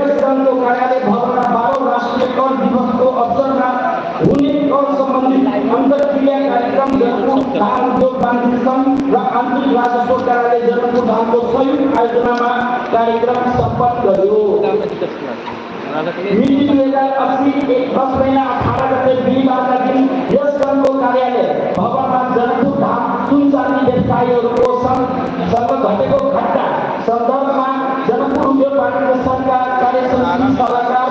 यस सङ्घको कार्यालय भवनमा 12औं राष्ट्रिय कर दिवसको अवसरमा हुने कर सम्बन्धी अन्तर्क्रिया कार्यक्रम जनकपुर धान उद्योग वाणिज्य सङ्घ र आन्तरिक राजस्व कार्यालय जनकपुर धामको संयुक्त आयोजनामा कार्यक्रम सम्पन्न गर्यो। मिति 2080 10 महिना 18 गते बिहिबारका दिन यस सङ्घको कार्यालय भवनमा जनकपुर धाम सुनचानी व्यवसायीहरूको सङ्घ घटेको घटना सन्दर्भमा जनकपुर उद्योग वाणिज्य सङ्घका कार्य समिति सभाका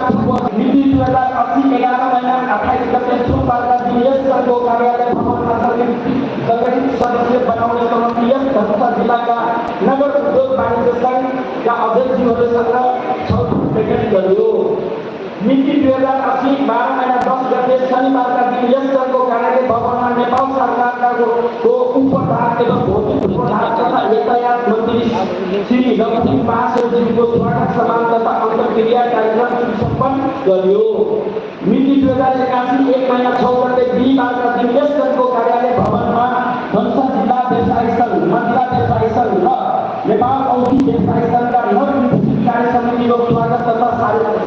मिति 2080 11 महिना 28 गते सोमबारका दिन यस सङ्घको कार्यालय भवनमा सङ्गठित सदस्य बनाउने क्रममा यस धनुषा जिल्लाका नगर उद्योग वाणिज्य सङ्घका अध्यक्षहरूसँग छलफल बैठक गरियो। मिति 2080 12 महिना 10 गते शनिबारका दिन यस सङ्घको कार्यालय भवनमा नेपाल सरकारका उपप्रधान एवं भौतिक उपप्रधान तथा यातायात मन्त्री श्री रघुजी महासेठजीको स्वागत सम्मान तथा अन्तर्क्रिया कार्यक्रम सम्पन्न गरियो। मिति 2081 1 महिना 6 गते बिहिबारका दिन यस सङ्घको कार्यालय भवनमा धनुषा जिल्ला व्यवसायी सङ्घ महिला व्यवसायी सङ्घ र नेपाल औद्योगिक व्यवसायी सङ्घका नवनिर्वाचित कार्य समितिको स्वागत तथा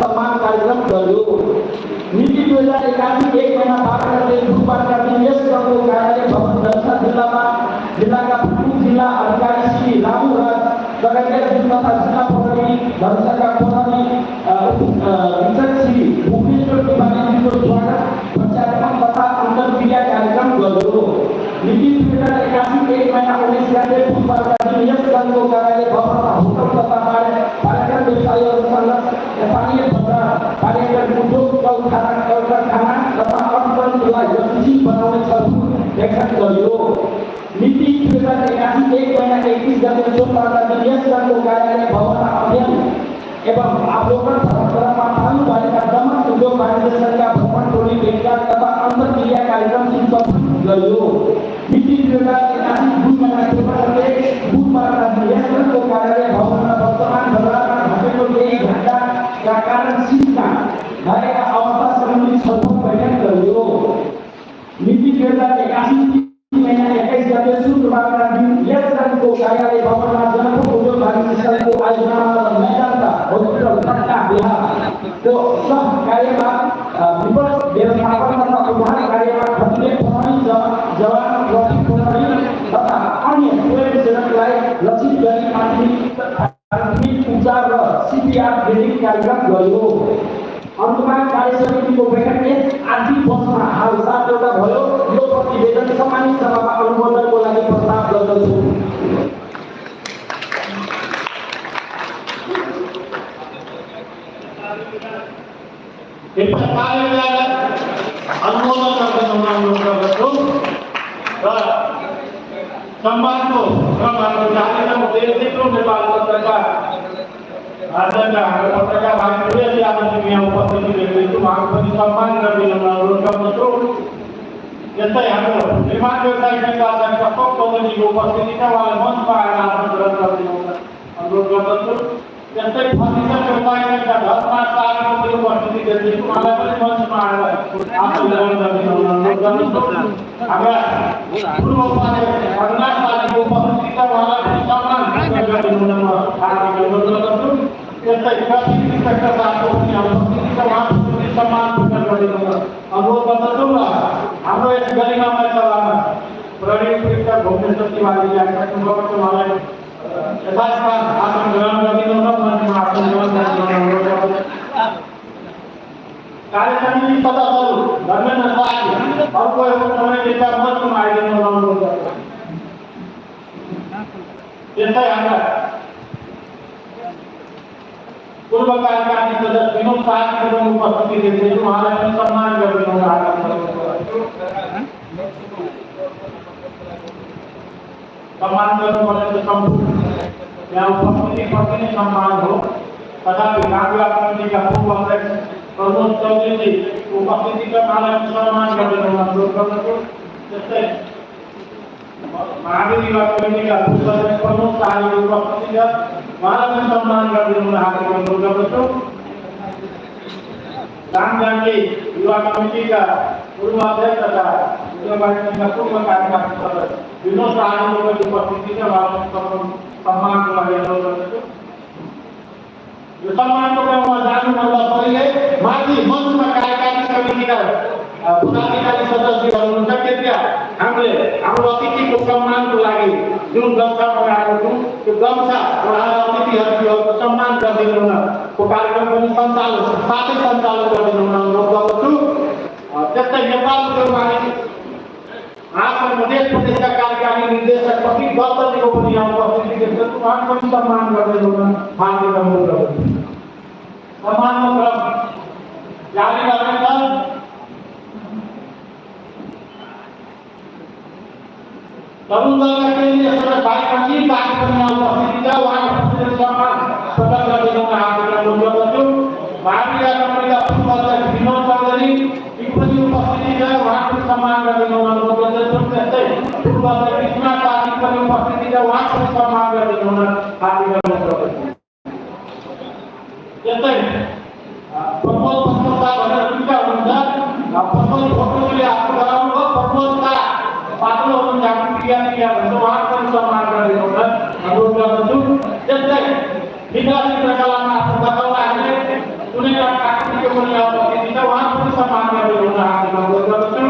सम्मान कार्यक्रम गर्यो। मिति 2081 1 महिना 12 गते बुधबारका दिन यस सङ्घको कार्यालय भवन धनुषा जिल्लाका प्रमुख जिल्ला अधिकारी श्री रामु राज लगायतका तथा जिल्ला प्रहरी धनुषाका प्रहरी अधीक्षक श्री भूपेन्द्र तिवारीजीको स्वागत प्रचारक्रम तथा अन्तर्क्रिया कार्यक्रम गर्यो। मिति 2081 1 महिना 19 गते बुधबारका दिन यस सङ्घको कार्यालय भवनमा होटल तथा पर्यटन व्यवसायीहरूसँग स्थानीय बजार पर्यटन उद्योग कारखाना तथा अर्थतन्त्रलाई गतिशील बनाउने छलफल बैठक गरियो। मिति 2081 1 महिना 21 गते सोमबारका दिन यस सङ्घको कार्यालय भवनमा अध्ययन एवं अवलोकन धर्मशालामा चालू भएका दमन उद्योग वाणिज्य सङ्घका भ्रमण टोली भेटघाट तथा अन्तर्क्रिया कार्यक्रम सम्पन्न गरियो। मिति 2081 2 महिना 13 गते बुधबारका दिन यस सङ्घको कार्यालय भवनमा वर्तमान बजारमा घटेको केही घटनाका कारण सिक्का भएका अवस्था सम्बन्धी छलफल बैठक गरियो। मिति 2081 महिना 21 गते शुक्रबारका दिन यस सङ्घको कार्यालय भवनमा जनकपुर उद्योग वाणिज्य सङ्घको आयोजनामा मैदानका होटल तथा बिहारको सह कार्यमा विपद व्यवस्थापन तथा उद्धार कार्यमा खटिने प्रहरी जवान ट्राफिक प्रहरी तथा अन्य स्वयंसेवकलाई लक्षित गरी प्राथमिक उपचार र CPR ट्रेनिङ कार्यक्रम गरियो। अन्तमा कार्य समितिको बैठक यस आर्थिक वर्षमा हाल 7वटा भयो। यो प्रतिवेदन सम्मानित सभामा अनुमोदनको लागि प्रस्ताव गर्दछु। अनुमोदन गर्दछु र सम्मानको क्रममा कार्यक्रम उद्देश्यको नेपाल पत्रकार आजका पत्रकार भाइहरूले आज यहाँ उपस्थिति दिएको उहाँको पनि सम्मान गर्ने अनुरोध गर्दछु। यस्तै हाम्रो निर्माण व्यवसायी सङ्घका अध्यक्ष अशोक चौधरीको उपस्थिति छ, उहाँलाई मञ्चमा आएर आफ्नो ग्रहण गर्ने अनुरोध गर्दछु। यस्तै फर्निचर व्यवसायी सङ्घका धर्मराज शाहको पनि उपस्थिति दिएको, उहाँलाई पनि मञ्चमा आएर आफ्नो ग्रहण गर्ने अनुरोध गर्दछु। हाम्रा पूर्व उपाध्यक्ष अविनाश शाहको उपस्थिति छ, उहाँलाई पनि सम्मान गर्ने हार्दिक अनुरोध गर्दछु। यस्तै कृषि इन्स्पेक्टर साहबको पनि उपस्थिति छ, उहाँको पनि सम्मान गर्ने अनुरोध गर्दछु। र हाम्रो यस गरिमामय सभामा प्रहरी इन्स्पेक्टर भूपेन्द्र तिवारीले आइसक्नुभएको, उहाँलाई यथास्थान आसन ग्रहण गरिदिनु र मञ्चमा आसन ग्रहण गर्ने अनुरोध गर्दछु। कार्य समिति सदस्यहरू धर्मेन्द्र शाहले अर्को एउटा समय नेता मञ्चमा आइदिनु अनुरोध गर्दछु। यस्तै हाम्रा पूर्व कार्यकारी सदस्य विनोद शाहको पनि उपस्थिति दिएको, उहाँलाई पनि सम्मान गरिदिनु सम्मान गर्नुपर्ने सम्पूर्ण यहाँ उपस्थिति कति नै सम्मान हो। तथापि कागुवा कमिटीका पूर्व अध्यक्ष प्रमोद चौधरीजी उपस्थितिका उहाँलाई सम्मान गरिदिनु अनुरोध गर्दछु। त्यस्तै महावीर युवा कमिटीका पूर्व अध्यक्ष प्रमोद शाहको उपस्थिति छ, उहाँलाई पनि सम्मान गरिदिनु हार्दिक अनुरोध गर्दछु। रामजानकी युवा कमिटीका पूर्व अध्यक्ष तथा उद्योग वाणिज्यका पूर्व कार्यकारी सदस्य विनोद शाहको पनि उपस्थिति छ, उहाँलाई सम्मानको लागि अनुरोध गर्दछु। यो सम्मानको क्रममा जानुभन्दा पहिले माथि मञ्चमा कार्यकारी समितिका पदाधिकारी सदस्यहरू हुनुहुन्छ कृपया हामीले हाम्रो अतिथिको सम्मानको लागि जुन गम्छा बनाएको छौँ त्यो गम्छा उहाँहरू अतिथिहरूको सम्मान गरिदिनु हुन को कार्यक्रम पनि साथै सञ्चालन गरिदिनु हुन अनुरोध गर्दछु। त्यस्तै नेपालको मानिस आफ्नो मध्य प्रदेशका कार्यकारी निर्देशक प्रतीक दत्तजीको पनि यहाँ उपस्थिति छ, उहाँको पनि सम्मान गरिदिनु हुन हार्दिक अनुरोध गर्दछु। सम्मानको क्रम जारी रहनेछ। तरुण दलका केन्द्रीय सदस्य भाइ अनिल बागी पनि यहाँ उपस्थिति छ, उहाँको सम्मान प्रकट गरिदिनु हुन हार्दिक अनुरोध गर्दछु। भारतीय कम्पनीका पूर्व अध्यक्ष विनोद चौधरी पनि उपस्थिति छ, उहाँको सम्मान गरिदिनु हुन अनुरोध गर्दछु। त्यस्तै पूर्व अध्यक्ष कृष्ण कार्तिक पनि उपस्थिति छ, उहाँको सम्मान गरिदिनु हुन हार्दिक अनुरोध गर्दछु। त्यस्तै प्रमोद पत्रोदा भनेर दुईटा हुनुहुन्छ, प्रमोद भोटोले आफ्नो गराउनु भयो, प्रमोदका पात्र हुनुहुन्छ आफ्नो क्रिया भनेर उहाँको पनि सम्मान गरिदिनु हुन अनुरोध गर्दछु। त्यस्तै विकास चित्रकलामा आफ्नो बताउन हामीले कुनै काकृतिको पनि उपस्थिति छ, उहाँको पनि सम्मान गरिदिनु हुन हार्दिक अनुरोध गर्दछु।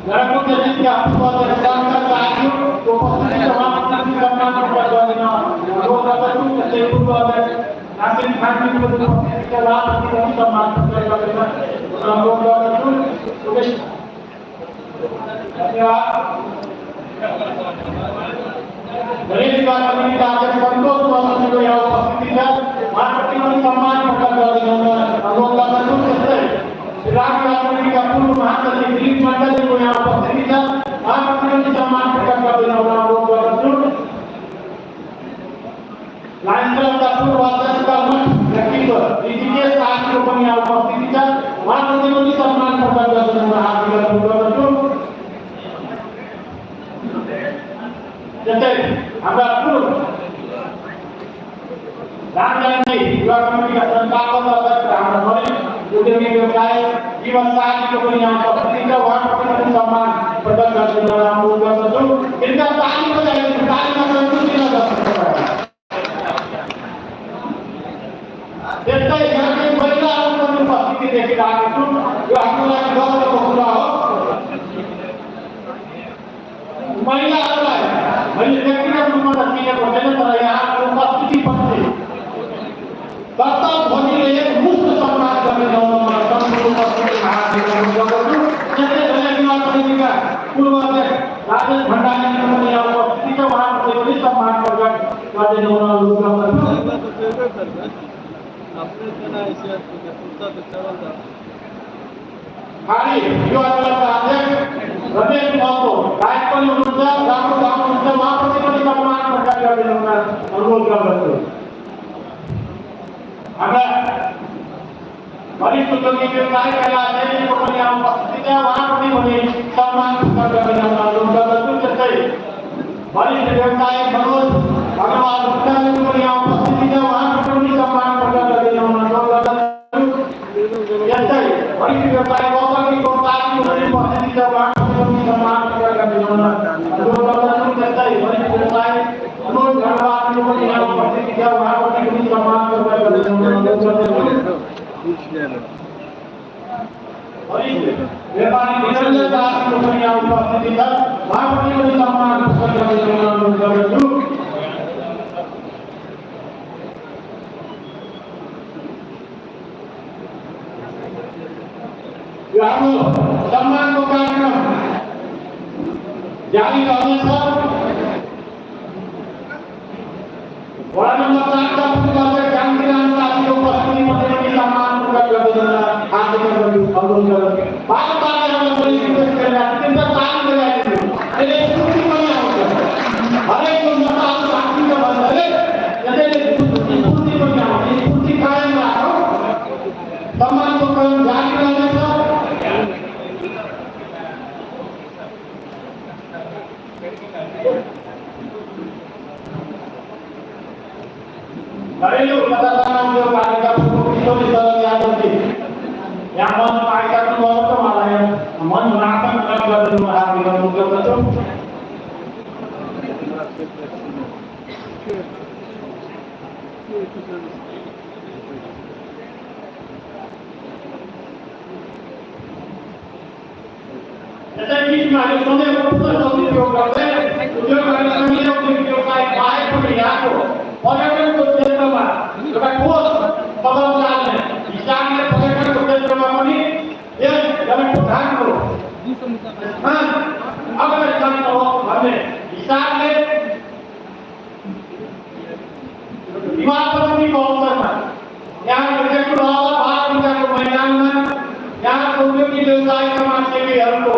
गणमुख्य जितका पूर्व अध्यक्ष शङ्कर साईको उपस्थिति छ, उहाँको पनि सम्मान प्रकट गरिदिन अनुरोध गर्दछु। त्यस्तै पूर्व अध्यक्ष नासिर खानजीको पनि उपस्थिति छ, उहाँको पनि सम्मान प्रकट गरिदिन अनुरोध गर्दछु। धन्यवाद। रेलका कमिटीका अध्यक्ष सन्तोष बस्नेतको यहाँ उपस्थिति छ, उहाँको पनि सम्मान प्रकट गरिदिनु हुन अनुरोध गर्दछु। त्यस्तै राज्य कमिटीका पूर्व महासचिव दिलीप मण्डलजीको यहाँ उपस्थिति छ, उहाँको पनि सम्मान प्रकट गरिदिनु हुन अनुरोध गर्दछु। लायन्स क्लबका पूर्व अध्यक्षका व्यक्तित्व ऋषिकेश शाहको पनि यहाँ उपस्थिति छ, उहाँको पनि सम्मान प्रकट गरिदिनु हुन हार्दिक अनुरोध गर्दछु। त्यस्तै हाम्रा पूर्व रामजानजी युवा कमिटीका संस्थापक अध्यक्ष हाम्रा वरिष्ठ उद्यमी व्यवसाय जीवन शाहजीको पनि यहाँ उपस्थिति छ, उहाँको पनि सम्मान प्रकट गरिदिनु हुन अनुरोध गर्दछु। कृपया ताली बजाइदिनु, तालीमा सन्तुष्टि नगर्नुहोस्। त्यस्तै यहाँ चाहिँ महिलाहरूको पनि उपस्थिति देखिरहेको छु, यो हाम्रो लागि गर्वको कुरा हो। महिलाहरूलाई मैले व्यक्तिगत रूपमा त चिनेको छैन, तर यहाँको उपस्थिति पछि कर्तव्य भोटिले एक मुक्त सम्मान गरिदिनु हुन सम्पूर्ण उपस्थितिमा हार्दिक अनुरोध गर्दछु। त्यस्तै युवा समितिका पूर्व अध्यक्ष राजेश भण्डारीको पनि यहाँ उपस्थिति छ, उहाँको पनि सम्मान प्रकट गरिदिनु हुन अनुरोध गर्दछु। खाली युवा क्लबका अध्यक्ष रमेश महतो गायक पनि हुनुहुन्छ, राम्रो गाउनुहुन्छ, उहाँप्रति पनि सम्मान प्रकट गरिदिनु हुन अनुरोध गर्दछु। हाम्रा वरिष्ठ उद्योगी व्यवसाय कला को पनि यहाँ उपस्थिति छ, उहाँप्रति पनि सम्मान प्रकट गरिदिनु हुन अनुरोध गर्दछु। त्यस्तै वरिष्ठ व्यवसाय मनोज भगवान गुप्ताको पनि यहाँ उपस्थिति छ, उहाँको पनि सम्मान प्रकट गरिदिनु हुन अनुरोध गर्दछु। त्यस्तै वरिष्ठ व्यवसाय गौतमी गोपालजीको पनि उपस्थिति छ, उहाँको पनि सम्मान प्रकट गरिदिनु हुन अनुरोध गर्दछु। त्यस्तै वरिष्ठ व्यवसाय मनोज भगवानको पनि यहाँ उपस्थिति छ, उहाँको पनि सम्मान प्रकट गरिदिनु हुन अनुरोध गर्दछु। वरिष्ठ व्यापारी निरञ्जन दासको पनि यहाँ उपस्थिति छ, उहाँको पनि सम्मान प्रकट गरिदिनु हुन अनुरोध गर्दछु। यो हाम्रो सम्मानको कार्यक्रम जारी रहनेछ। वडा नम्बर 4 का पूर्व अध्यक्ष कान्तिराम साथीको उपस्थितिमा पनि सम्मान प्रकट गरिदिनु हुन हार्दिक अनुरोध गर्दछु। बारम्बार यहाँ पनि रिक्वेस्ट गरिरहेको छु, कृपया ताली बजाइदिनु, यसले स्फूर्ति पनि आउँछ। हरेकको मताहरू राखिन्छ भन्नाले यसैले स्फूर्ति पनि आउँछ। स्फूर्ति कायम राखौँ। सम्मानको क्रम जारी रहनेछ। घरेलु मतदान उद्योगपालिका प्रमुख किशोरी दल यादवजी यहाँ मञ्चमा आइसक्नुभएको छ, उहाँलाई मञ्चमा आसन प्रयोग गरिदिनु हार्दिक अनुरोध गर्दछु। यसै बिचमा यो सधैँ उपयोग गर्दै उद्योगहरू सङ्घीय उद्योग व्यवसाय बाहेक पनि यहाँको पर्यटनको क्षेत्रमा एउटा ठोस कदम चाल्ने हिसाबले पर्यटनको क्षेत्रमा पनि यस जनकपुरधामको स्थान अगाडि जान्छ भन्ने हिसाबले हिमालको अवसरमा यहाँ लेखेको रहला बालविकासको मैदानमा यहाँको उद्योगी व्यवसाय समाजसेवीहरूको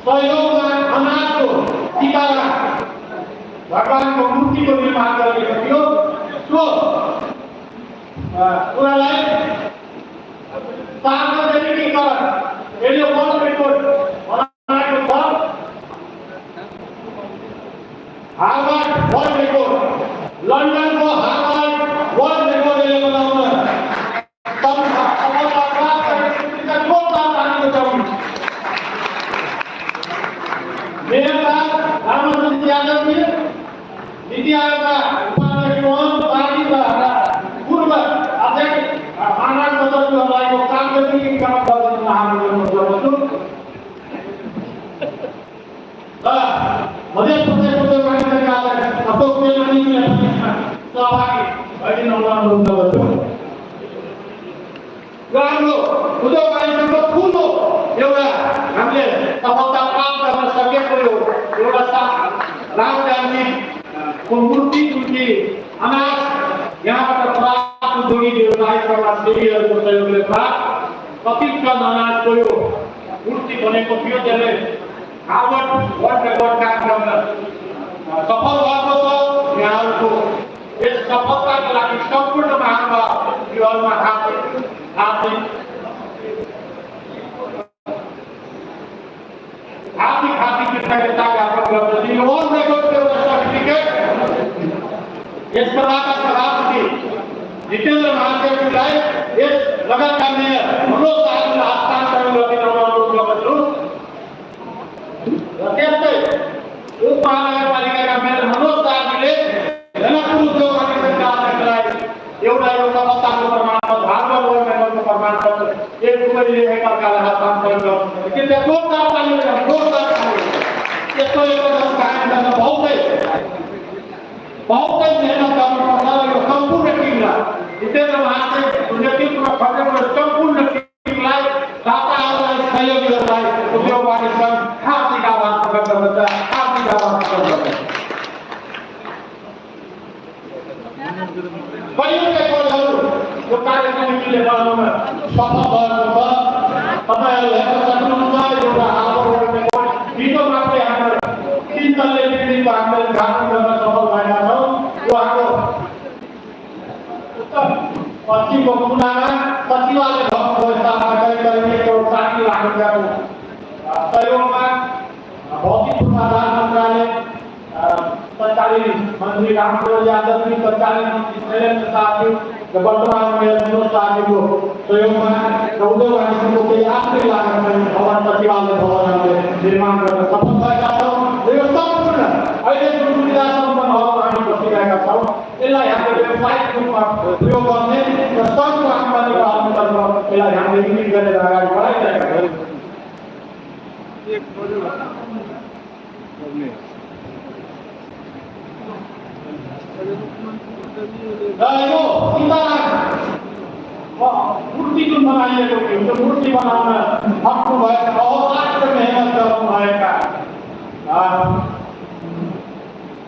सहयोगमा अनाजको टिकारा भगवानको मूर्तिको निर्माण गरिएको थियो। सो कुरालाई सार्वजनिकीकरण यसले वर्ल्ड रेकर्ड बनाएको छ। हार्वर्ड वर्ल्ड रेकर्ड, लन्डनको हार्वर्ड वर्ल्ड रेकर्ड यसले बनाउन रामचंद्र यादव जी नीति आयोग का पूर्व अध्यक्ष मानव सदस्यहरूलाई को सांगठनिकीकरण गर्न हामीले गर्छु र मध्य प्रदेशको कार्यक्रमले अशोक बेलानीले सहभागी भइदिनु अनुरोध गर्छु। र हाम्रो उद्योग कार्यक्रमको ठुलो एउटा हामीले सफलता प्राप्त गर्न सकेको एउटा राम गान्धीको मूर्ति जुन अनाज यहाँबाट प्राप्त उद्योगी व्यवसाय समाजसेवीहरूको सहयोगले प्राप्त 25 टन अनाजको यो मूर्ति बनेको थियो। त्यसले हार्वर्ड वर्ल्ड रेकर्ड कार्यक्रममा सफल भएको छ। यहाँहरूको यस सफलताको लागि सम्पूर्ण महानुभावहरूमा हार्दिक कृतज्ञता ज्ञापन गर्दछु। यो वर्ल्ड रेकर्डको एउटा सर्टिफिकेट यस प्रकारका सभापति जितेन्द्र महादेवजीलाई यस लगातार अनुरोध साथीलाई हस्तान्तरण गरिदिन अनुरोध गर्दछु। र त्यस्तै उपमहानगरपालिकाका मेयर मनोज साथीले जनकपुर उद्योग अधिवेशनका अध्यक्षलाई एउटा यो सफलताको प्रमाणपत्र हार्वर्ड वर्ल्ड रेकर्डको प्रमाणपत्र एक रुपैयाँ एकअर्कालाई हस्तान्तरण गर्नु के जोरदार तालीले जोरदार यस्तो एउटा काम गर्न बहुतै मेहनत गर्नुपर्छ। र यो सम्पूर्ण टिमलाई जितेन्द्र महादेवको नेतृत्वमा खटेको सम्पूर्ण टिमलाई दाताहरूलाई सहयोगीहरूलाई उद्योगवादी सङ्घ हार्दिक आभार प्रकट गर्दछ। हार्दिक आभार प्रकट गर्दछ। कयौँ रेकर्डहरू यो कार्यक्रमले बनाउन सफल भएको छ। तपाईँहरूले हेर्न सक्नुहुन्छ एउटा हार्वर्ड रेकर्ड भिडियो मात्रै हाम्रो 3 तल्ले बिल्डिङको हामीले उद्घाटन गर्न सफल भएका छौँ। यो हाम्रो उत्तर पश्चिमको कुनामा सचिवालय भवनको स्थापना गरी 1.60 लाख रुपियाँको सहयोगमा भौतिक पूर्वाधार मन्त्रालय सरकारी मन्त्री रामचन्द्र यादव जी, सरकारी मन्त्री शैलेन्द्र साहजी र वर्तमान मेयर मनोज साहजीको सहयोगमा र उद्योग वाणिज्यको केही आफ्नै लागतमा भवन सचिवालय भवनहरूले निर्माण गर्न सफल भएका छौँ। यो सम्पूर्ण अहिले जुन सुविधा सम्पन्नहरू हामी बसिरहेका छौँ यसलाई हामीले व्यावसायिक रूपमा प्रयोग गर्ने र सङ्घको आम्दानीको आधारमा यसलाई हामीले युनिट गरेर अगाडि बढाइरहेका छौँ। यो मूर्ति जुन बनाइएको थियो त्यो मूर्ति बनाउन सक्नु भएका अहोरात्र मेहनत गर्नु भएका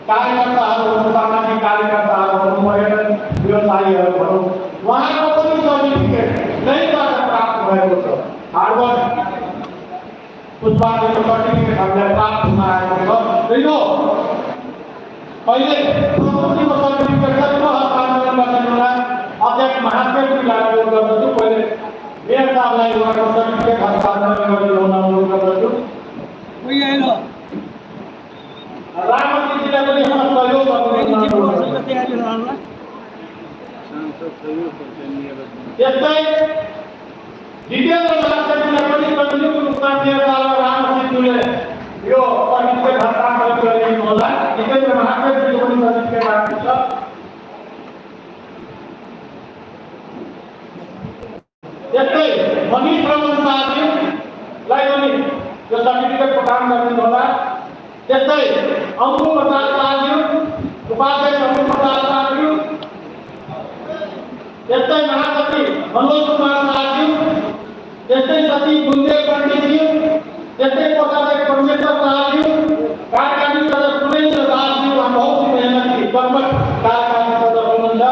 कार्यकर्ताहरू, सामाजिक कार्यकर्ताहरू, पर्यटन व्यवसायीहरू भनौँ, उहाँको पनि सर्टिफिकेट नैबाट प्राप्त भएको छ। हार्वर्ड पुष्पाको सर्टिफिकेट हामीलाई प्राप्त हुन आएको छ। यो पहिले प्रमुखको सर्टिफिकेट हस्तान्तरण गर्नलाई अध्यक्ष महादेवजीलाई अनुरोध गर्दछु। पहिले मेयर साहबलाई उहाँको सर्टिफिकेट हस्तान्तरण गरिदिनु अनुरोध गर्दछु। रामचन्द्रजीलाई पनि सहयोग गर्नु। त्यस्तै जितेन्द्र महादेवजीलाई पनि संयुक्त रूपमा मेयर साहब रामचन्द्रजीले यो सर्टिफिकेट हस्तान्तरण गरिदिनु होला। जितेन्द्र महादेवजीको पनि सर्टिफिकेट आएको छ। त्यस्तै मनिष रमन शाहज्यूलाई पनि यो सर्टिफिकेट प्रदान गरिदिनु होला। त्यस्तै अङ्कु प्रसाद शाहज्यू, उपाध्यक्ष अङ्कु प्रसाद शाहज्यू, त्यस्तै महासचिव मनोज कुमार शाहज्यू, त्यस्तै सचिव गुन्देव पण्डितज्यू, त्यस्तै कोषाध्यक्ष परमेश्वर शाहज्यू, कार्यकारी सदस्य सुरेन्द्र दासज्यू, हम बहुत ही मेहनती कर्मठ कार्यकारी सदस्य हुनुहुन्छ।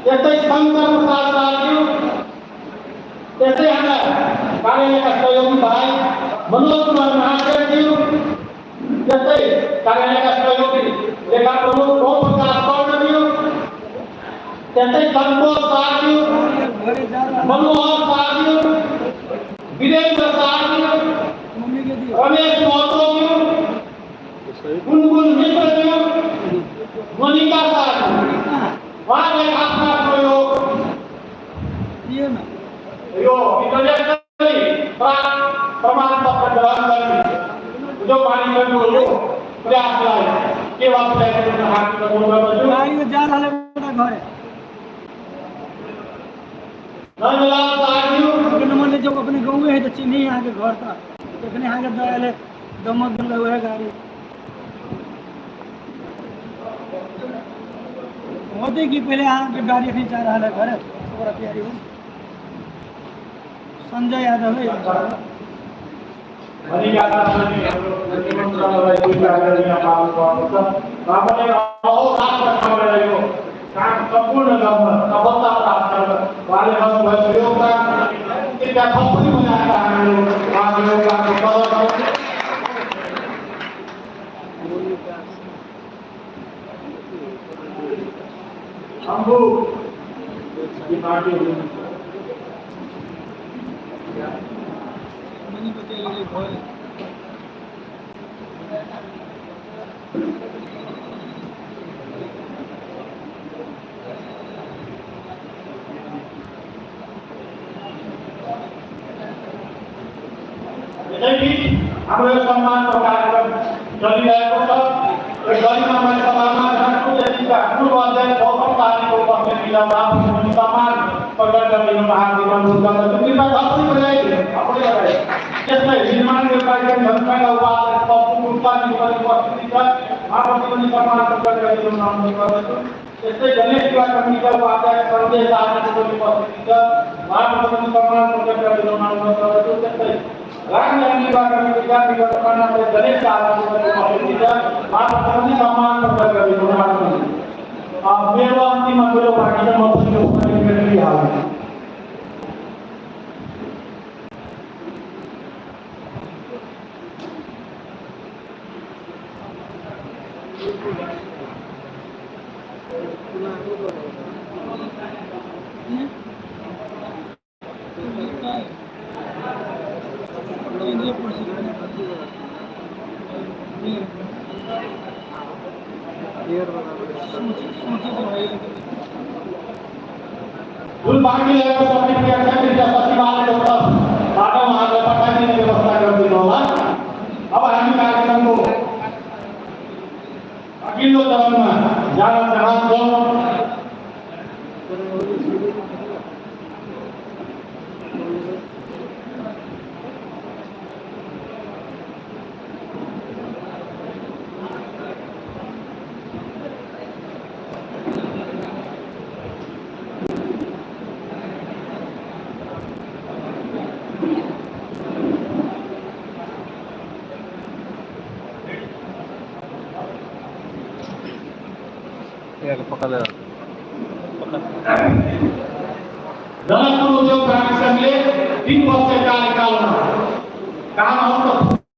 त्यस्तै शङ्कर प्रसाद शाहज्यू, त्यस्तै हाम्रा कार्यालयका सहयोगी भाइ मनोज कुमार महाशयज्यू, त्यस्तै कार्यालयका सहयोगी लेखा प्रमुख ओम प्रकाश कर्णज्यू, त्यस्तै सन्तोष शाहज्यू, मनोहर शाहज्यू, वीरेन्द्र शाहज्यू, रमेश महतोज्यू, गुनगुन मिश्रज्यू, मनिका शाहज्यू, उहाँले आफ्नो यो इन्टरनेसनली प्रमाण पत्र ग्रहण गर्ने जो मानिसहरूको प्रयासलाई केवा पुर्याइदिनु हार्दिक अनुरोध गर्दछु। नन्दलाल शाहज्यू मैंने जब अपने गाँव में है तो चिन्ह यहाँ के घर था, देखने यहाँ के दयाले दमक दिल हुए गाड़ी होते कि पहले यहाँ के गाड़ी अभी जा रहा है घर और तैयारी हो। संजय यादव है सम्पूर्ण गाउँमा सफलता प्राप्त गर्न उहाँले गर्नुभएको योगदान कृपया थप्पडी बनाएर हाम्रो उहाँको योगदानको कदर गर्नु। शम्भु यो पार्टी यसैबीच हाम्रो यो सम्मानको कार्यक्रम चलिरहेको छ। यो गरिमामय सभामा संस्कृतिका पूर्व अध्यक्ष गौतम कार्कीको उपस्थितिमा बाबुले सम्मान प्रकट गरिदिनु हार्दिक अनुरोध गर्दछु। कृपया थप्पडी बजाइदिनु अपने लगाए। त्यसमै निर्माण कार्यक्रम जनताका उपाध्यक्ष पप्पू गुप्ताजीको पनि उपस्थिति छ, उहाँप्रति पनि सम्मान प्रकट गरिदिनु अनुरोध गर्दछु। त्यस्तै गणेश सेवा कमिटीका उपाध्यक्ष सञ्जय शाहको पनि उपस्थिति छ, उहाँप्रति पनि सम्मान प्रकट गरिदिनु अनुरोध गर्दछु। त्यस्तै राज्य सेवा कमिटीका निवर्तमान गणेश शाहको पनि उपस्थिति छ, उहाँप्रति पनि सम्मान प्रकट गरिदिनु अनुरोध गर्दछु। मेरो अन्तिममा मेरो पार्टीमा म पनि उपस्थित गरिहाल्छु। जुन बाँकीहरूको सर्टिफिकेट छ कृपया सचिवालयको तर्फबाट उहाँहरूलाई पठाइदिने व्यवस्था गरिदिनु होला। अब हामी कार्यक्रमको अघिल्लो चरणमा जान चाहन्छौँ। जनकपुर उद्योग प्राणी संघले 3 वर्ष कार्यकालमा कामहरू त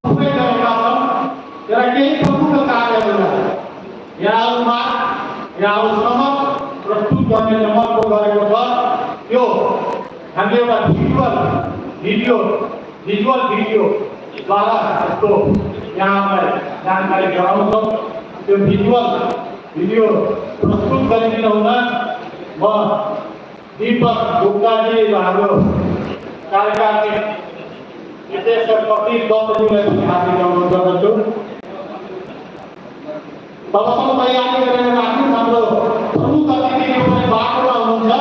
थुप्रै गरेका छन्, तर केही प्रमुख कार्यहरू यहाँहरूसम्म प्रस्तुत गर्ने नम्बरको गरेको छ। त्यो हामीले एउटा भिजुअल भिडियोद्वारा यसको यहाँलाई जानकारी गराउँछौँ। त्यो भिजुअल भिडियो प्रस्तुत गरिदिनु हुन म दीपक गुप्ताजी र हाम्रो कार्यकारी निर्देशक कपिल दत्तजीलाई पनि हार्दिक अनुरोध गर्दछु। तबसम्म तयारी गरेर राख्नु। हाम्रो प्रमुख अतिथिहरू पनि बाटोमा हुनुहुन्छ,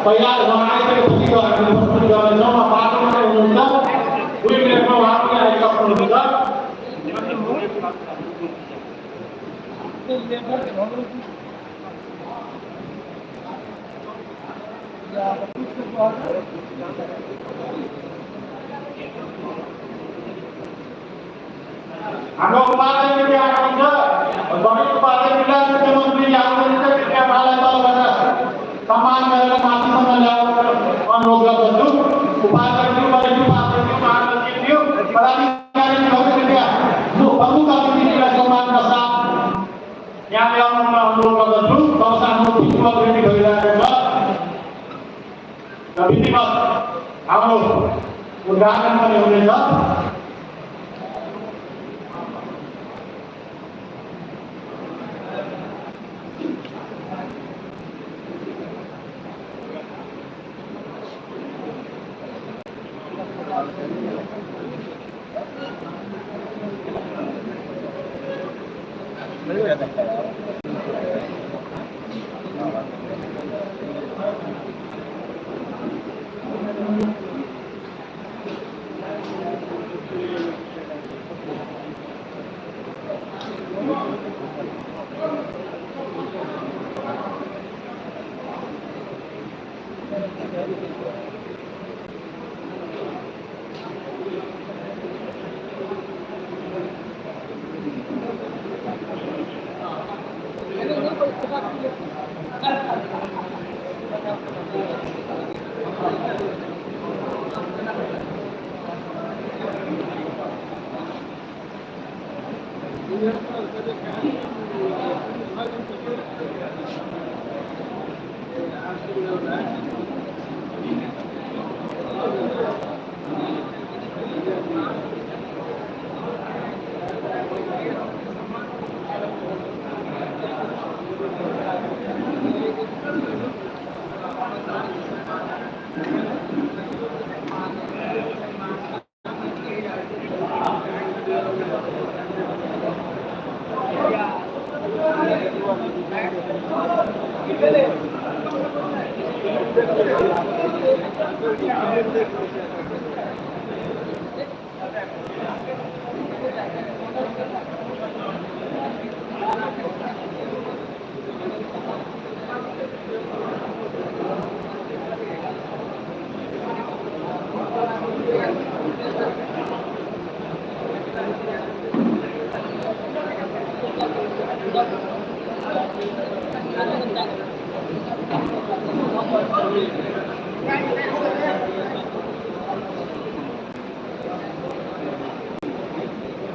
तयार हुन आइसकेपछि हामीले प्रस्तुत गर्नेछौँ। अनुरोध हाम्रो उपाध्याय मिडिया आउनुहुन्छ गणित उपाध्याय मिडिया मुख्यमन्त्री आउनुहुन्छ कृपया उहाँलाई तलबाट सम्मान गरेर माथिसम्म ल्याउन अनुरोध गर्दछु उपाध्यक्षज्यू वरिष्ठ उपाध्यक्षज्यू महासचिवज्यू पदाधिकारीज्यूहरू कृपया जो प्रमुख अतिथिलाई सम्मानका साथ यहाँ ल्याउन अनुरोध गर्दछु तलसानो विश्व भेटी भइरहेको छ र विधिवत हाम्रो उद्घाटन पनि हुनेछ।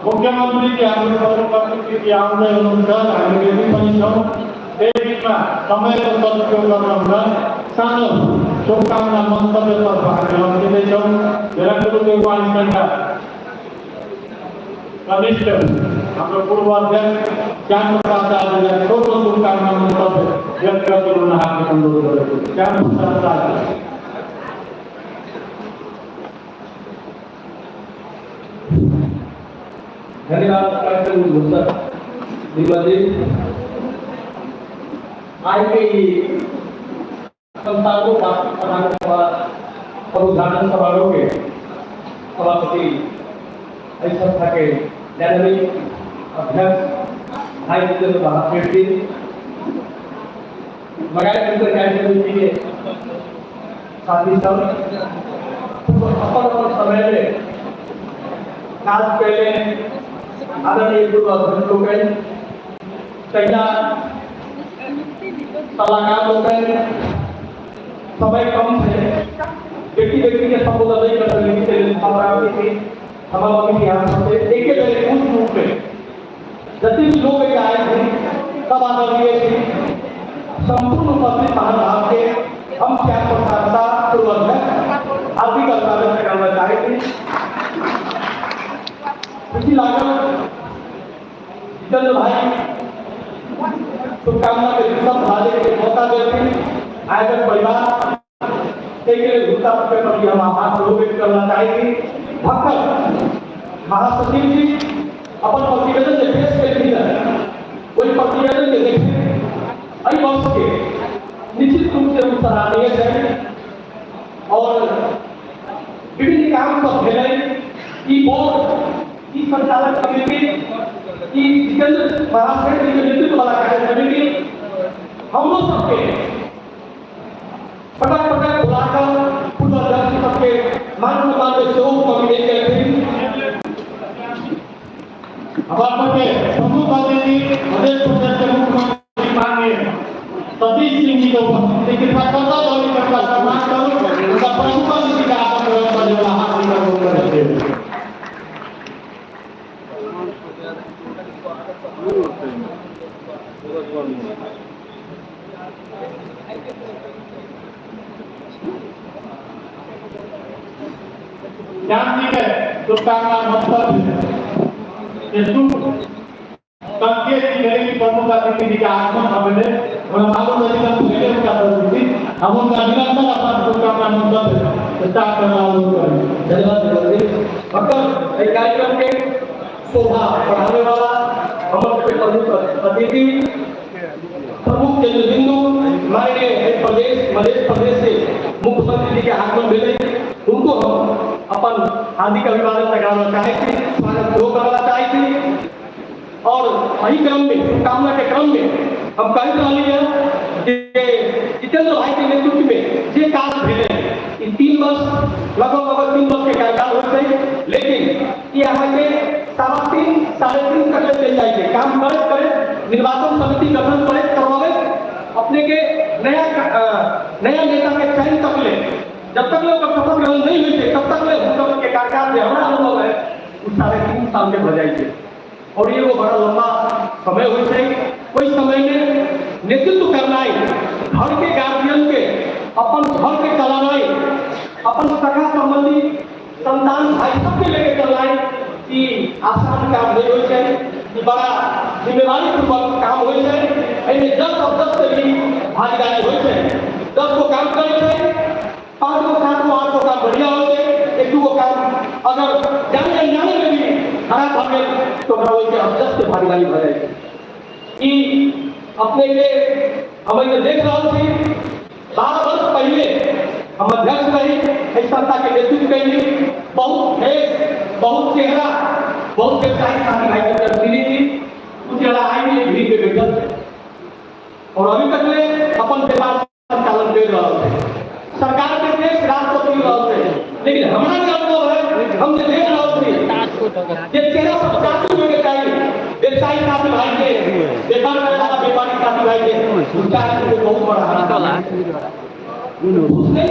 मुख्यमन्त्री हाम्रो आउँदै हुनुहुन्छ हामी रेडी पनि छौँ त्यही बिचमा समयको सदुपयोग गर्न सानो शुभकामना मन्तव्यतर्फ हामी लम्किँदैछौँ। मेरा गुरुदेव वाणीका कनिष्ठ हाम्रो पूर्व अध्यक्ष श्याम प्रसाद आचार्यले छोटो शुभकामना मन्तव्य व्यक्त गर्न हामी अनुरोध गरेको श्याम प्रसाद आचार्य। धन्यवाद कार्यक्रम दिवसी आज के संस्थानों उद्घाटन समारोह के सभापति इस संस्था के डायनामिक अध्यक्ष भाई जितेंद्र महाश्रेष्ठी लगाए कार्यक्रम के साथी सब अपन समय में खास पहले आदरणीय गुरु अध्यक्ष लोग सलाहकार लोग समय कम से व्यक्ति के संबोधन नहीं कर सकते सभापति यहाँ से एक उस रूप में जति भी लोग आए थे सब आदरणीय थे संपूर्ण उपस्थित महानुभाव के हम श्याम प्रसाद पूर्व अध्यक्ष हार्दिक अभिवादन करना चाहेंगे। इसी लागत जितेंद्र भाई शुभकामना के सब भाले के मौका देते आयोजक परिवार के लिए घुसता पर हम आभार व्यक्त करना चाहेंगे। भक्त महासचिव जी अपन प्रतिवेदन के पेश के लिए कोई प्रतिवेदन के देखे अई वर्ष के निश्चित रूप से सराहनीय है और विभिन्न काम सब भेले ई बोर्ड की संचालक समिति की जितेंद्र महाराष्ट्र के नेतृत्व वाला कार्य समिति हम लोग सबके पटक पटक बुलाकर पूर्व अध्यक्ष सबके मान सम्मान में सहयोग कमिटी के हमारे प्रमुख अतिथि प्रदेश परिषद के मुख्यमंत्री माननीय सतीश सिंह जी को लेकिन करता का सम्मान करूं उनका प्रमुख अतिथि का आपन व्यवस्था जो हाथ लेकर करते हैं ध्यान दीजिए शुभकामना मतलब संकेत की प्रमुख अतिथि का आगमन हमने और मालूम है कि पहले का परिस्थिति हम उनका निरंतर अपना शुभकामना मंत्र स्टार्ट करना होगा। धन्यवाद अक्सर एक कार्यक्रम के शोभा बढ़ाने वाला हमारे प्रमुख अतिथि प्रमुख केंद्र बिंदु हमारे प्रदेश मध्य प्रदेश से मुख्यमंत्री जी के आगमन मिले उनको हम अपन हार्दिक अभिवादन लगाना चाहते थे, स्वागत करना चाहते थे और वही क्रम में शुभकामना के क्रम में हम कह रही है जितेंद्र भाई के नेतृत्व में जे काम भेजे इन 3 वर्ष लगभग 3 वर्ष के कार्यकाल हो गए, लेकिन यहाँ के 3.5 साढ़े 3 तक चल जाएंगे काम करे निर्वाचन समिति गठन करे करवावे अपने के नया नेता के चयन तक ले जब तक लोग शपथ ग्रहण नहीं हुए तब तक लोग के कार्यकाल में हमारा अनुभव है उस 3.5 साल में भर जाएंगे और ये वो बड़ा लंबा समय हो जाए कोई समय में नेतृत्व करना है घर के गार्जियन के अपन घर के चलाना है अपन सखा संबंधी संतान भाई सबके लेके चलना है कि आसान काम नहीं हो जाए कि बड़ा जिम्मेवारी पूर्वक काम हो जाए ऐसे 10 और 10 से भी भागीदारी हो जाए 10 को काम करे 5 को 7 को 8 को काम बढ़िया हो जाए 1 को काम अगर जाने में भी खराब हो गए तो अध्यक्ष से भागीदारी हो जाएगी कि अपने के हमें देख रहा थी 12 वर्ष पहले हम अध्यक्ष रहे इस संस्था के नेतृत्व करेंगे बहुत देश बहुत चेहरा बहुत व्यवसायिक साथी भाई की तरफ मिली थी कुछ जरा आएंगे भीड़ पे बैठल और अभी तक में अपन व्यापार संचालन कर रहा है सरकार के देश राष्ट्रपति रहा है लेकिन हमारा क्या अनुभव है हम देख रहा थे ये चेहरा सब साथी होने चाहिए व्यवसायिक साथी भाई के व्यापार करने वाला व्यापारी साथी भाई के उनका बहुत बड़ा हाथ उसने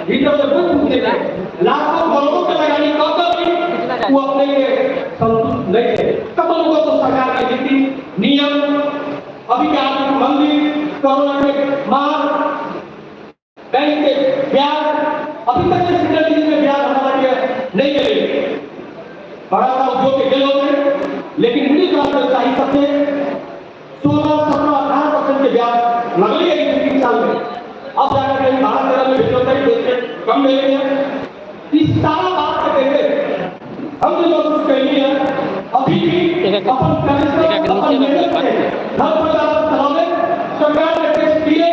भीतर से कुछ पूछने के लाखों करोड़ों के लगानी कब वो अपने के संतुष्ट नहीं थे तब लोगों को सरकार की नीति नियम अभी के आर्थिक मंदी कोरोना के मार बैंक के ब्याज अभी तक के सिंगल में ब्याज हमारा नहीं मिले बड़ा सा उद्योग के गेल होते लेकिन मिडिल क्लास व्यवसायी सबसे 16-17-18% के ब्याज लगल है 3 साल में अब जाकर कहीं 12-13 में भेज होता है कम ले लेंगे इस सारा बात के देखे हम जो महसूस करेंगे अभी भी अपन परिश्रम अपन मेहनत से घर परिवार चलाने सरकार ने टैक्स दिए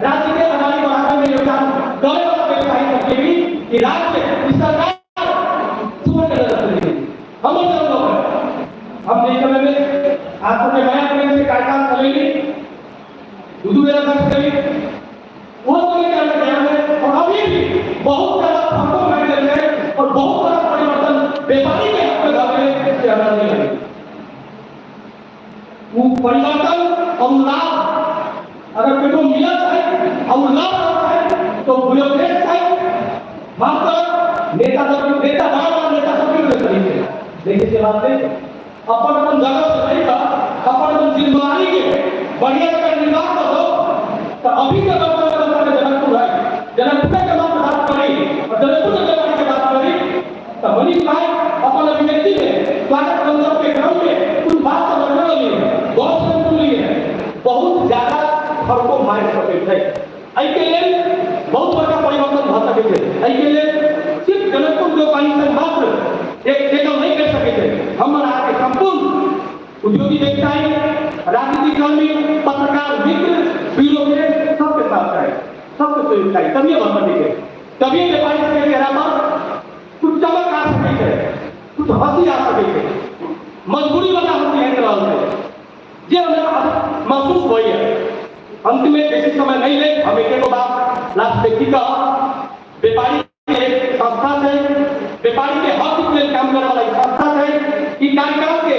राज्य के आबादी बढ़ाने में योगदान दौरे वाला व्यवसायी सबके भी कि राज्य इस सरकार सुबह कर रही है हम जिस समय में आज तक नया प्रेम से कार्यकाल चलेगी दूध मेरा खर्च करेगी वो समय क्या गया है और अभी भी बहुत ज्यादा फर्कों में चल रहे हैं और बहुत बड़ा परिवर्तन व्यापारी के हक में घबरे से हटा नहीं लगे वो परिवर्तन और लाभ अगर किसी को मिला है और लाभ है तो ब्यूरोक्रेट है मात्र नेता बड़ा नेता सब देखिए से बात है अपन जगह से नहीं था अपन जिम्मेदारी के बढ़िया का निर्वाह कर दो तो अभी का जनकपुर है जनकपुर के बात करी और जनकपुर के बात करी तो मनीष भाई अपन अभिव्यक्ति में स्वागत मंडप के क्रम में कुछ बात समझने लिए बहुत सुन लिए बहुत ज्यादा फर्को मार सके थे ऐके लिए बहुत बड़ा परिवर्तन हो सके थे ऐके लिए सिर्फ जनकपुर जो पानी से मात्र एक नहीं कर सके थे हमारा आगे संपूर्ण उद्योगी व्यवसायी राजनीतिक कर्मी पत्रकार मित्र ब्यूरोक्रेट सबके साथ है सबके सहयोग चाहिए तभी बढ़ सके तभी व्यापारी के चेहरा पर कुछ चमक आ सके कुछ हंसी आ सके मजबूरी वाला हंसी है जे हमें महसूस हुई है। अंत में बेसी समय नहीं ले हम एक बात लास्ट व्यक्ति का व्यापारी के संस्था से व्यापारी के हक के लिए काम करने वाला संस्था है कि कार्यकाल के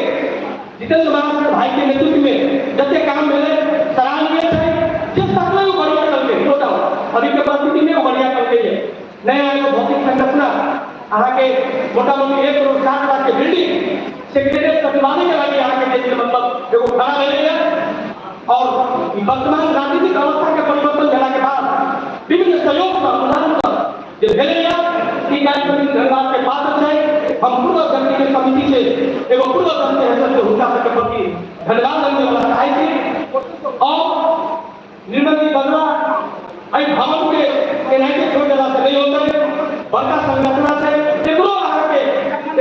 जितेंद्र महाराज भाई के नेतृत्व में जैसे काम मिले सराहनीय है जिस तक में बढ़िया करके छोटा अभी के परिस्थिति में बढ़िया करके नया एगो भौतिक संरचना अहाँ के मोटा मोटी 1 करोड़ 60 लाख के बिल्डिंग सेक्रेटरी सचिवालय के लगे यहाँ के देश मतलब एगो खड़ा रहे और वर्तमान राजनीतिक अवस्था के परिवर्तन भेला के बाद विभिन्न सहयोग का अनुदान जो भेले कि कार्यक्रम धन्यवाद के पात्र है हम पूर्व करने के समिति से एगो पूर्व करने हैसियत से हुनका सबके प्रति धन्यवाद देने वाला चाहे थी और निर्मल जी बंगला आई भवन के एनआईटी छोड़ देला से नहीं होता बड़का संरचना से एकरो आगे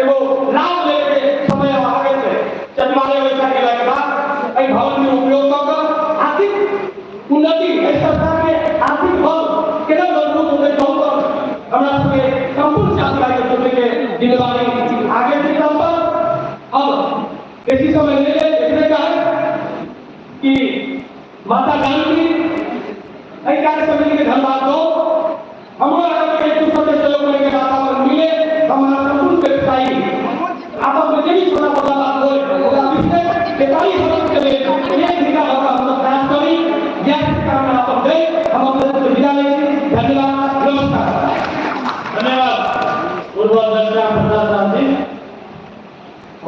एगो लाभ लेके समय आगे से सचिवालय वैसा के के बाद आई भवन के उपयोग कर आर्थिक उन्नति सरकार के आर्थिक बल केना मजबूत होते जाऊं हमरा सबके संपूर्ण जानकारी देने के जिम्मेदारी आगे की संपर्क अब इसी समय ले देखने का है कि माता गांधी आई कार्य समिति के धन्यवाद दो हमारा एक दूसरे से सहयोग करने के वातावरण मिले हमारा संपूर्ण व्यवसायी आपस में यही छोटा बड़ा बात हो व्यापारी समाज के लिए एक दिशा होगा हम प्रयास करी यह काम आप दे हम अपने विदा लेंगे धन्यवाद नमस्कार धन्यवाद पूर्व अध्यक्ष प्रसाद जी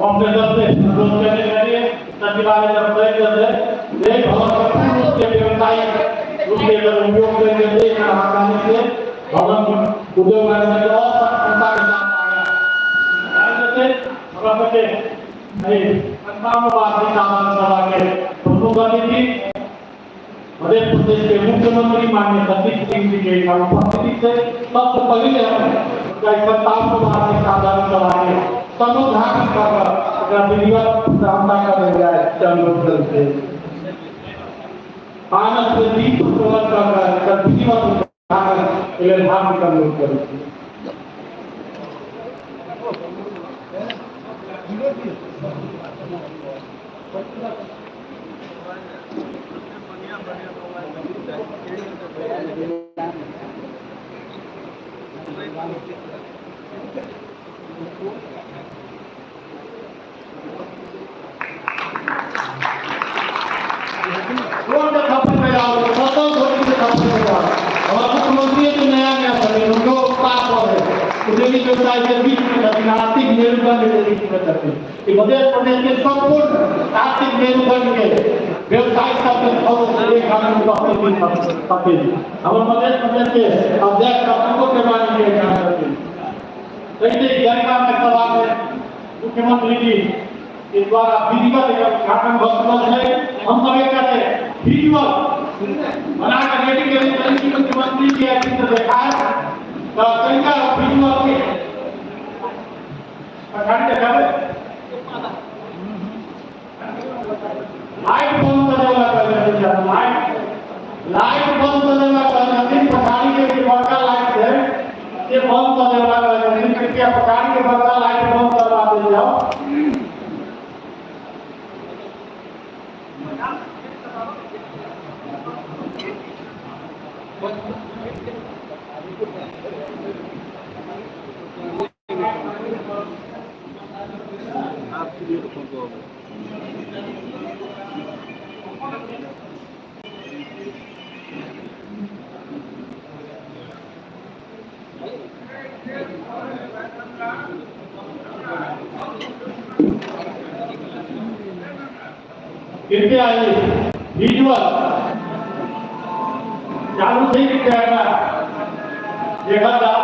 अपने तरफ से अनुरोध करने के लिए सचिवालय जब तय कर दे एक भवन के व्यवसायिक रूप से अगर उपयोग करने के लिए आगामी से भवन उद्योग करने के और संस्था के साथ आगे जैसे हमरा के नहीं संस्थानवादी सामान्य सभा के प्रमुख अतिथि मध्य प्रदेश के मुख्यमंत्री माननीय सतीश सिंह जी के उपस्थिति से सबसे पहले उनका 57वां साधारण सभा के संबोधन कर विधिवत प्रार्थना कर जाए चंद्र से आनंद से दीप प्रवत कर विधिवत धार्मिक अनुरोध करें। मुख्यमंत्री जो नया सके उनको पास हो रहे उद्योगी व्यवसाय के बीच में आर्थिक मेरुदंड करते मध्य प्रदेश के संपूर्ण आर्थिक मेरुदंड के व्यवसाय हमारे मध्य प्रदेश के अध्यक्ष आपको करवाने के काम करते ऐसे जनता में सभा में मुख्यमंत्री जी के द्वारा विधिवत उद्घाटन वक्त है हम सब एक करते विधिवत बनाकर रेडी के लिए मुख्यमंत्री जी चित्र देखा है तो तरीका विधिवत के प्रधान देखा लाइट बंद करने वाला लाइट बंद करने वाला पठानी के बड़का लाइट है ये बंद करने वाला कृपया पठानी के बड़का लाइट बंद करवा दे जाओ। कृपया ये विजुअल चालू थी कि कैमरा देखा था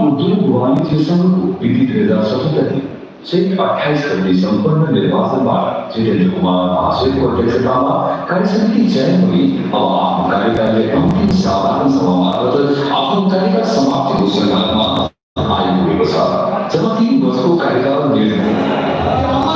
उद्योग वाणिज्य संघ विधि 2077 से 28 गते संपन्न निर्वाचनबाट जितेन्द्र कुमार महाशयको अध्यक्षतामा कार्यसमिति चयन हुई अब आफ्नो कार्यकालले अन्तिम साधारण सभामा आफ्नो कार्यकाल समाप्तिको सन्दर्भमा आइपुगेको छ जब 3 वर्षको कार्यकाल निर्णय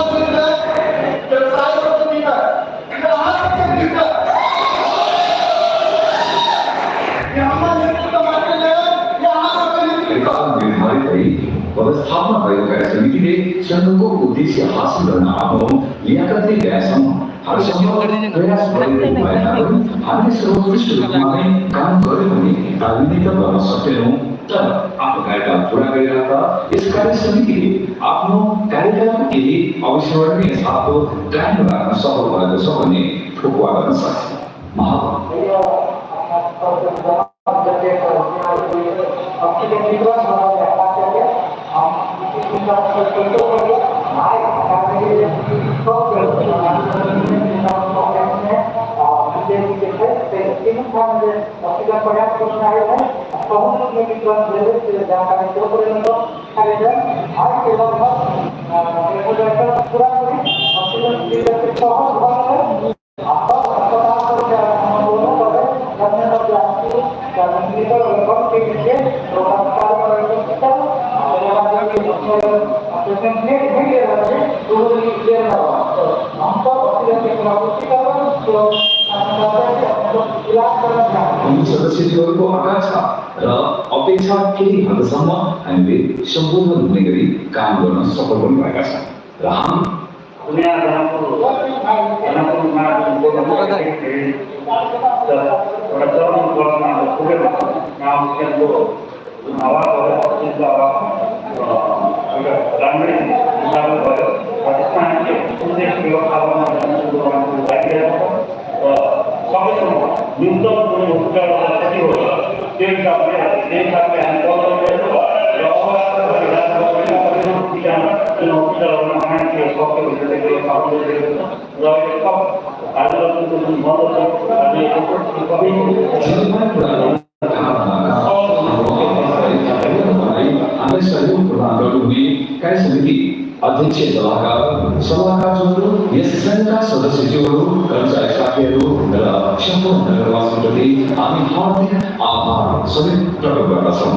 उद्देश्य हासिल गर्न आफ्नो लियाकतले ल्याएछौँ। हालसम्म प्रयास गरिरहेको भए तापनि हामीले सर्वोत्कृष्ट रूपमा नै काम गर्यो भने प्रतिनिधित्व गर्न सक्दैनौँ। तर आफ्नो कार्यकाल पुरा गरिरहेका यस कार्य समितिले आफ्नो कार्यकालको केही अविस्मरणीय छापको कायम राख्न सफल भएको छ भन्ने ठोकुवा गर्न सक्छ। सदस्यहरूको आकांक्षा र अपेक्षा केही हदसम्म हामीले सम्बोधन हुने गरी काम गर्न सफल पनि भएका छौँ र हामी कार्य समिति अध्यक्ष सभाकाहरू यस संघका सदस्यज्यूहरू कर्मचारी साथीहरू र सम्पूर्ण नगरवासीप्रति हामी हार्दिक आभार सबै प्रकट गर्दछौँ।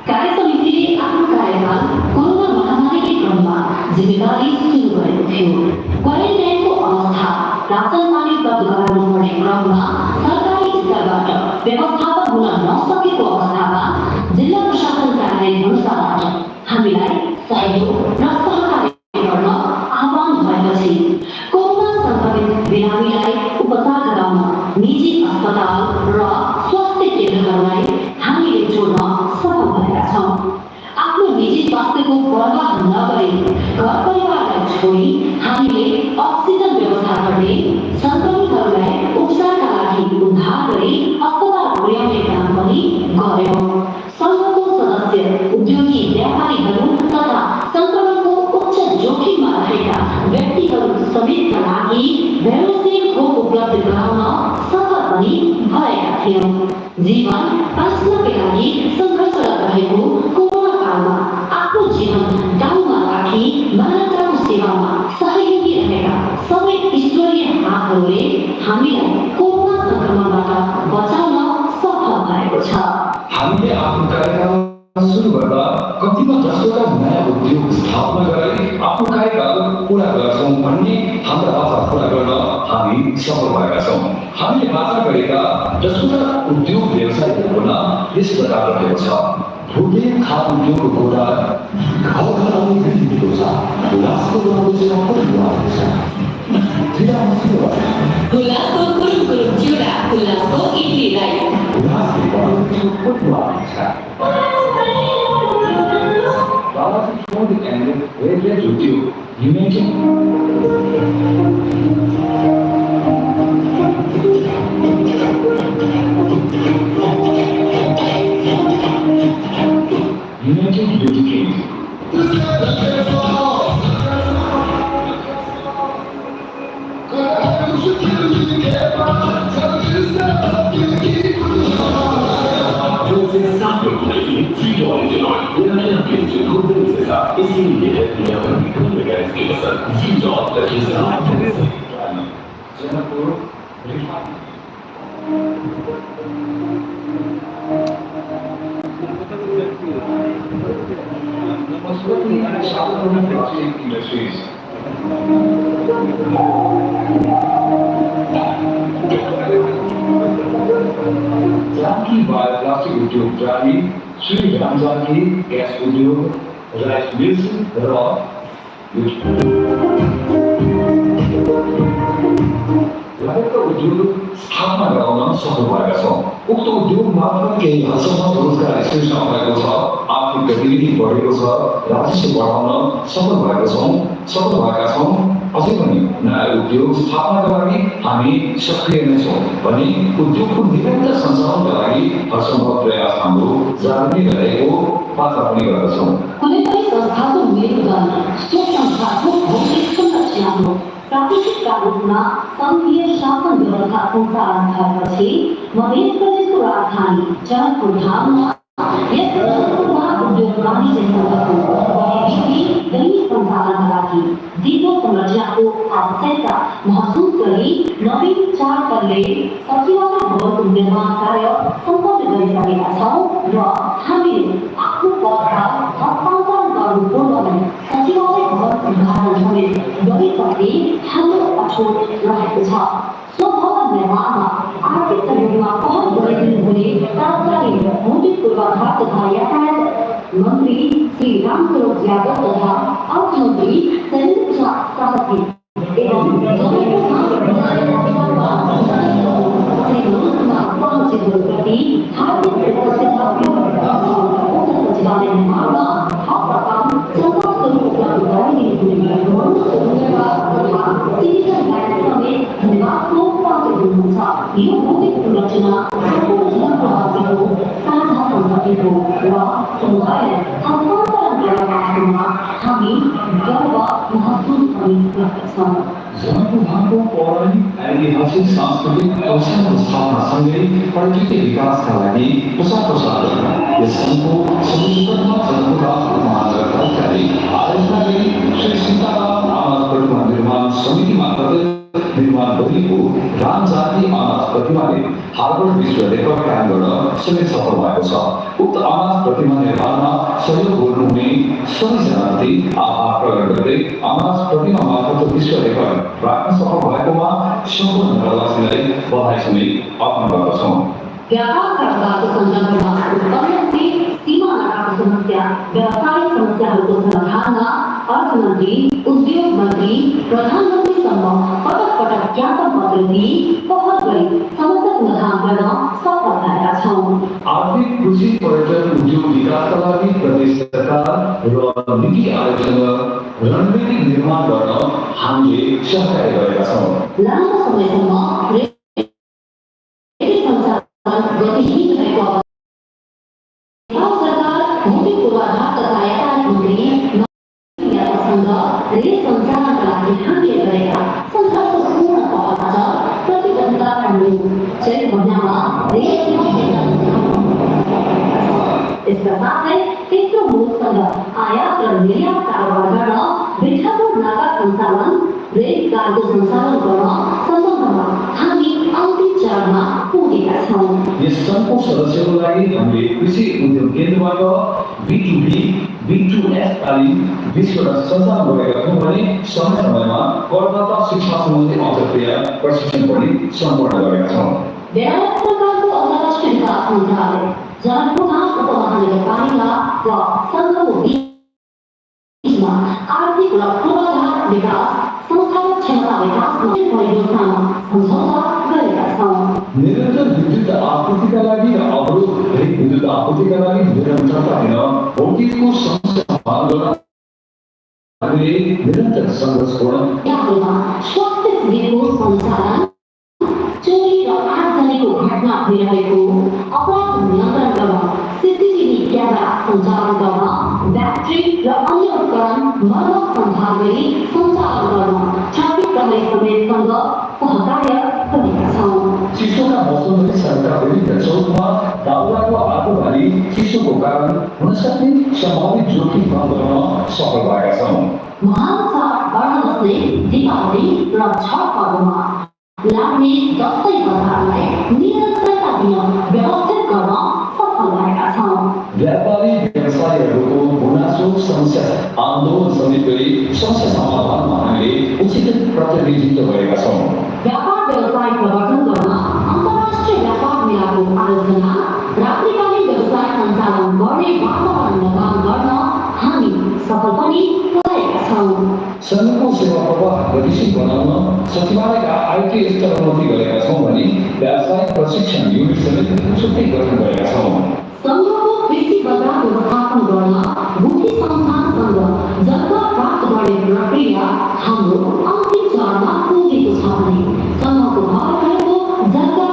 कार्य समितिले आफ्नो कार्यकाल कोरोना महामारीको क्रममा जिम्मेदारी सुरु गरेको थियो। क्वारेन्टाइनको अवस्था राशन पानी उपलब्ध गराउनुपर्ने क्रममा सरकारी स्तरबाट व्यवस्थापन हुन नसकेको अवस्थामा जिल्ला प्रशासन कार्यालय धनुषाबाट हामीलाई सहयोग र सहकार्य गर्न आह्वान भएपछि कोरोना संक्रमित बिरामीलाई उपचार गराउन निजी अस्पताल र स्वास्थ्य केन्द्रहरूलाई हामीले जोड्न सफल भएका छौँ। आफ्नो निजी स्वास्थ्यको पर्वाह नगरी घर परिवारलाई छोडी हामीले अक्सिजन व्यवस्था गर्ने, संक्रमितहरूलाई उपचारका लागि उद्धार गरी अस्पताल पुर्याउने काम पनि गर्यौँ। संघको सदस्य उद्योगी व्यापारीहरू तथा संक्रमणको उच्च जोखिममा रहेका व्यक्तिहरू समेतका लागि भ्याक्सिन खोप उपलब्ध गराउन सफल पनि भएका थियौँ। जीवन बाँच्नका लागि सङ्घर्षरत रहेको कोरोना कालमा आफ्नो जीवन दाउमा राखी मानवताको सेवामा सहयोगी रहेका सबै ईश्वरीय हातहरूले हामीलाई कोरोना संक्रमणबाट बचाउन सफल भएको छ। हामीले आफ्नो कार्यकाल सुरु गर्दा कतिपय 10वटा नयाँ उद्योग स्थापना गरी आफ्नो कार्यकाल पुरा गर्छौँ भन्ने हाम्रा आशा पुरा गर्न हामी सफल भएका छौँ। हामीले वाचा गरेका 10वटा उद्योग व्यवसायहरूको नाम यस प्रकार रहेको छ। भुटे खाद उद्योगको कुरा घर आउने गतिविधिको छ। उल्लासको गुरुङको चिउरा, उल्लासको इडली राइस, जानकी प्लास्टिक उद्योग प्रणाली, श्री रामजानकी ग्यास उद्योग, राइस मिल्स र रहेका उद्योग स्थापना गराउन सफल भएका छौँ। उक्त उद्योग मार्फत केही हदसम्म रोजगार सृजना भएको छ, आर्थिक गतिविधि बढेको छ, राजस्व बढाउन सफल भएका छौँ। अझै पनि नयाँ उद्योग स्थापनाका लागि हामी सक्रिय नै छौँ भने उद्योगको निरन्तर सञ्चालनका लागि हरसम्भव प्रयास हाम्रो जारी नै रहेको वार्ता पनि गर्दछौँ। कुनै पनि संस्थाको मेरुदण्ड सो संस्थाको भौतिक संरचना हो। प्राकृतिकका रूपमा सङ्घीय शासन व्यवस्था सञ्चालन भएपछि मध्य प्रदेशको राजधानी जनकपुर धाममा यस जनकपुरमा उद्योग वाणिज्य सङ्घको दैनिक सञ्चालनका लागि दिगो संरचनाको आवश्यकता महसुस गरी नवीन 4 तल्ले सचिवालय भवनको निर्माण कार्य सम्पन्न गरिसकेका छौँ र हामी आफ्नो पदभार हस्तान्तरण गर्नु पूर्व सचिवालय भवन उद्घाटन समेत गरिसक्ने हाम्रो अठोट रहेको छ। सो भवन निर्माणमा आर्थिक सहयोगमा पहल गरिदिनु हुने तत्कालीन भौतिक पूर्वाधार तथा यातायात मन्त्री श्री रामस्वरूप यादव तथा अर्थमन्त्री शैलेन्द्र साहसी एवं प्रति हार्दिक कृतज्ञता सचिवालय निर्माणमा हर प्रकार संसाधनको उपलब्ध गराइदिनु हुने धन्यवादको पात्र हुनुहुन्छ। यो भौतिक संरचना सम्पूर्ण जनप्रवासीको साझा सम्पत्ति हो र समुदाय हस्तान्तरण गर्नमा हामी गर्व महसुस गरिरहेका छौँ। जनकपुर धामको पौराणिक ऐतिहासिक सांस्कृतिक अवसरको स्थापनासँगै पर्यटकीय विकासका लागि प्रचार गर्न यस सङ्घको संयोजकमा जनकपुर धामको महानगरपालिकाले आयोजना गरी श्री सीताराम अनाथ प्रतिमा निर्माण समिति मार्फत निर्माण गरिएको रामजाति अनाथ प्रतिमाले हार्वर्ड विश्व रेकर्ड कायम गर्न समेत सफल भएको छ। उक्त अनाथ प्रतिमा निर्माणमा सहयोग गर्नुहुने सबैजनाप्रति आभार प्रकट गर्दै अनाथ प्रतिमा मार्फत विश्व रेकर्ड राख्न सफल भएकोमा सम्पूर्ण नगरवासीलाई बधाई समेत अर्पण गर्दछौँ। व्यापार कारोबारको सन्दर्भमा उत्पन्न हुने सीमा नाकाको समस्या, व्यावसायिक समस्याहरूको समाधानमा अर्थमन्त्री, उद्योग मन्त्री, प्रधानमन्त्रीसम्म पटक पटक ज्ञापन पत्र दिई पहल गरी समस्या समाधान गर्न सफल भएका छौँ। आर्थिक, कृषि, पर्यटन, उद्योग विकासका लागि प्रदेश सरकार र नीति आयोगसँग रणनीति निर्माण गर्न हामीले सहकार्य गरेका छौँ। लामो समयसम्म गतिहीन रहेको सरकार भौतिक पूर्वाधार तथा यातायात मन्त्री यातायातसँग रेल सञ्चालनका लागि हामीले गरेका सङ्घर्षको पूर्ण पहलबाट प्रतिबद्धता हाम्रो चैत महिनामा रेल यसका साथै तेस्रो मुलुकसँग आयात र निर्यात कारोबार गर्न बिठापुर नाका सञ्चालन रेल कार्गो सञ्चालन गर्न सम्बन्धमा हामी अन्तिम चरणमा पुगेका छौँ। यस सङ्घको सदस्यको लागि हामीले कृषि उद्योग केन्द्रबाट B2B, B2S तालिम विश्वमा सञ्चालन गरेका छौँ भने समय समयमा करदाता शिक्षा सम्बन्धी अन्तर्क्रिया प्रशिक्षण पनि सम्पन्न गरेका छौँ। बेलायत सरकारको अन्तर्राष्ट्रिय विकास मन्त्रालय, जनकपुर धाम उपमहानगरपालिका र सङ्घको बीचमा आर्थिक र पूर्वाधार विकास, संस्थागत क्षमता विकासमा परियोजनामा सम्झौता गरेका छौँ। निरन्तर विद्युत आपूर्तिका लागि र अवरोध रहित विद्युत आपूर्तिका लागि निरन्तरता दिन भौतिकको समस्या समाधान गर्न हामीले निरन्तर सङ्घर्षपूर्ण स्वास्थ्य शिविरको सञ्चालन, चोरी र आगजनीको घटना भइरहेको अपराध नियन्त्रण गर्न CCTV क्यामेरा सञ्चालन गर्न, ब्याट्री र अन्य उपकरण मर्मत सम्भार गरी सञ्चालन गर्न ट्राफिक प्रहरी समेतसँग सहकार्य गरेका छौँ। चिसोका मौसमले सरकार विभिन्न चौकमा दाउराको आगो भरी चिसोको कारण हुन सक्ने सम्भावित जोखिम कम गर्न सफल भएका छौँ। महान चाड बढ्न बस्ने दीपावली र छठ पर्वमा लाग्ने दसैँ बजारलाई निरन्तरता दिन व्यवस्थित गर्न सफल भएका छौँ। व्यापारी व्यवसायीहरूको गुनासो समस्या आन्दोलन समेत गरी समस्या समाधानमा हामीले उचित प्रतिनिधित्व गरेका छौँ। व्यापार व्यवसाय प्रवर्धन गर्न अन्तर्राष्ट्रिय व्यापार मेलाको आयोजना, रात्रिकालीन व्यवसाय सञ्चालन गर्ने वातावरण निर्माण गर्न हामी सफल पनि भएका छौँ। सङ्घको सेवा प्रवाह गतिशील बनाउन सचिवालयका आइटी स्तरोन्नति गरेका छौँ भने व्यावसायिक प्रशिक्षण युनिट समेत छुट्टै गठन गरेका छौँ। सङ्घको कृषि बजारको स्थापना गर्न मुख्य संस्थानसँग जग्गा प्राप्त गर्ने प्रक्रिया हाम्रो अन्तिम चरणमा पुगेको छ भने सङ्घको भर्खरको जग्गा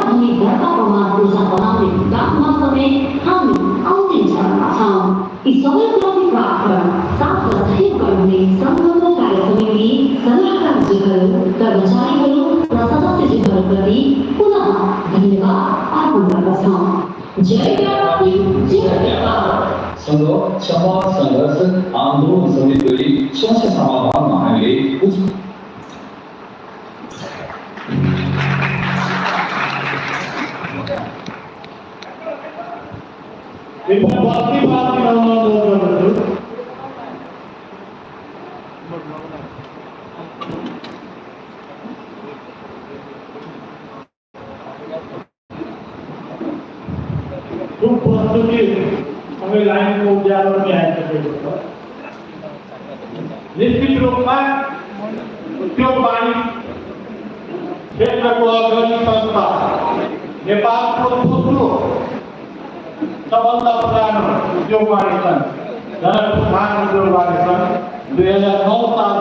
भूमि दर्ता प्रमाण पूजा बनाउने काममा समेत हामी अन्तिम चरणमा छौँ। यी सबै उपलब्धि प्राप्त गर्न साथ सहयोग गर्ने सङ्घको कार्य समिति सल्लाहकारज्यूहरू कर्मचारीहरू र सदस्यज्यूहरूप्रति पुनः धन्यवाद अर्पण गर्दछौँ। जय नेपाली, जय नेपाल। संघ समाज संघर्ष आन्दोलन समेत गरी स्वास्थ्य समाधानमा हामीले बाकी बात हमें लाइन को उजागर में आए निश्चित रूप में उद्योग वाणिज्य क्षेत्र को अग्रणी संस्था नेपाल को दोस्रो सबभन्दा पुरानो उद्योग वाणिज्य जनक उद्योग वाणिज्य 2009 साल